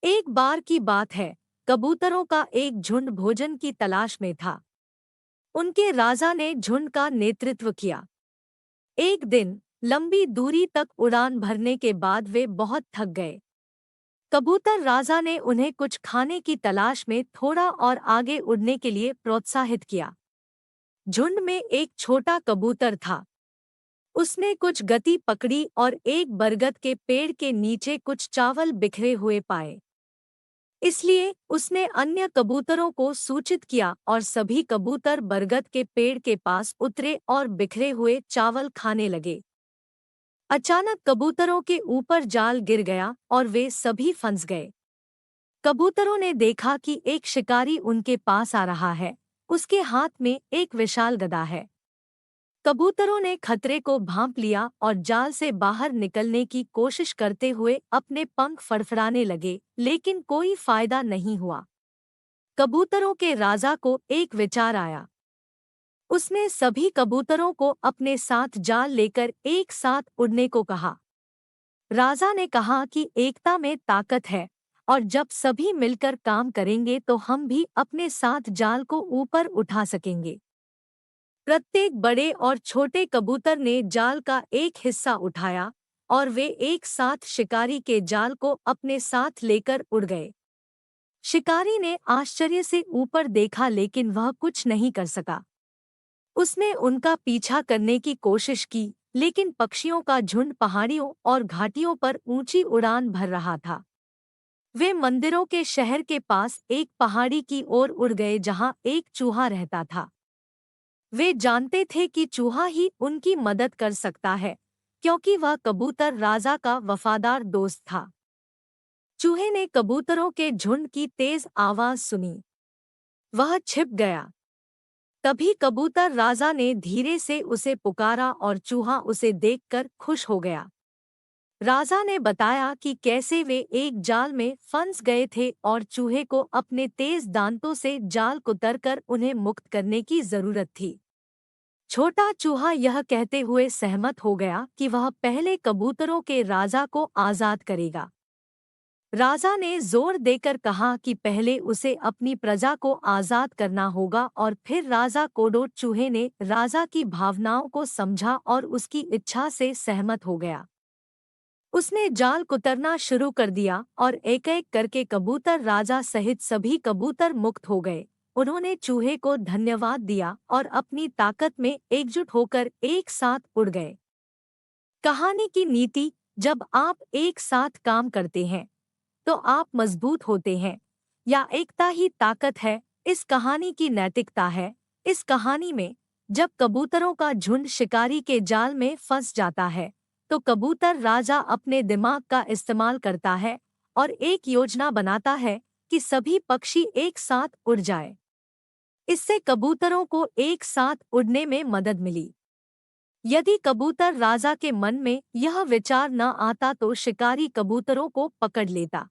एक बार की बात है, कबूतरों का एक झुंड भोजन की तलाश में था। उनके राजा ने झुंड का नेतृत्व किया। एक दिन लंबी दूरी तक उड़ान भरने के बाद वे बहुत थक गए। कबूतर राजा ने उन्हें कुछ खाने की तलाश में थोड़ा और आगे उड़ने के लिए प्रोत्साहित किया। झुंड में एक छोटा कबूतर था। उसने कुछ गति पकड़ी और एक बरगद के पेड़ के नीचे कुछ चावल बिखरे हुए पाए। इसलिए उसने अन्य कबूतरों को सूचित किया और सभी कबूतर बरगद के पेड़ के पास उतरे और बिखरे हुए चावल खाने लगे। अचानक कबूतरों के ऊपर जाल गिर गया और वे सभी फंस गए। कबूतरों ने देखा कि एक शिकारी उनके पास आ रहा है। उसके हाथ में एक विशाल गदा है। कबूतरों ने खतरे को भांप लिया और जाल से बाहर निकलने की कोशिश करते हुए अपने पंख फड़फड़ाने लगे, लेकिन कोई फायदा नहीं हुआ। कबूतरों के राजा को एक विचार आया। उसने सभी कबूतरों को अपने साथ जाल लेकर एक साथ उड़ने को कहा। राजा ने कहा कि एकता में ताकत है और जब सभी मिलकर काम करेंगे तो हम भी अपने साथ जाल को ऊपर उठा सकेंगे। प्रत्येक बड़े और छोटे कबूतर ने जाल का एक हिस्सा उठाया और वे एक साथ शिकारी के जाल को अपने साथ लेकर उड़ गए। शिकारी ने आश्चर्य से ऊपर देखा लेकिन वह कुछ नहीं कर सका। उसने उनका पीछा करने की कोशिश की, लेकिन पक्षियों का झुंड पहाड़ियों और घाटियों पर ऊंची उड़ान भर रहा था। वे मंदिरों के शहर के पास एक पहाड़ी की ओर उड़ गए जहां एक चूहा रहता था। वे जानते थे कि चूहा ही उनकी मदद कर सकता है, क्योंकि वह कबूतर राजा का वफादार दोस्त था। चूहे ने कबूतरों के झुंड की तेज आवाज सुनी। वह छिप गया। तभी कबूतर राजा ने धीरे से उसे पुकारा और चूहा उसे देखकर खुश हो गया। राजा ने बताया कि कैसे वे एक जाल में फंस गए थे और चूहे को अपने तेज दांतों से जाल कुतरकर उन्हें मुक्त करने की जरूरत थी। छोटा चूहा यह कहते हुए सहमत हो गया कि वह पहले कबूतरों के राजा को आजाद करेगा। राजा ने जोर देकर कहा कि पहले उसे अपनी प्रजा को आजाद करना होगा और फिर राजा कोडो चूहे ने राजा की भावनाओं को समझा और उसकी इच्छा से सहमत हो गया। उसने जाल कुतरना शुरू कर दिया और एक-एक करके कबूतर राजा सहित सभी कबूतर मुक्त हो गए। उन्होंने चूहे को धन्यवाद दिया और अपनी ताकत में एकजुट होकर एक साथ उड़ गए। कहानी की नीति: जब आप एक साथ काम करते हैं तो आप मजबूत होते हैं, या एकता ही ताकत है। इस कहानी की नैतिकता है: इस कहानी में जब कबूतरों का झुंड शिकारी के जाल में फंस जाता है तो कबूतर राजा अपने दिमाग का इस्तेमाल करता है और एक योजना बनाता है कि सभी पक्षी एक साथ उड़ जाए। इससे कबूतरों को एक साथ उड़ने में मदद मिली। यदि कबूतर राजा के मन में यह विचार न आता तो शिकारी कबूतरों को पकड़ लेता।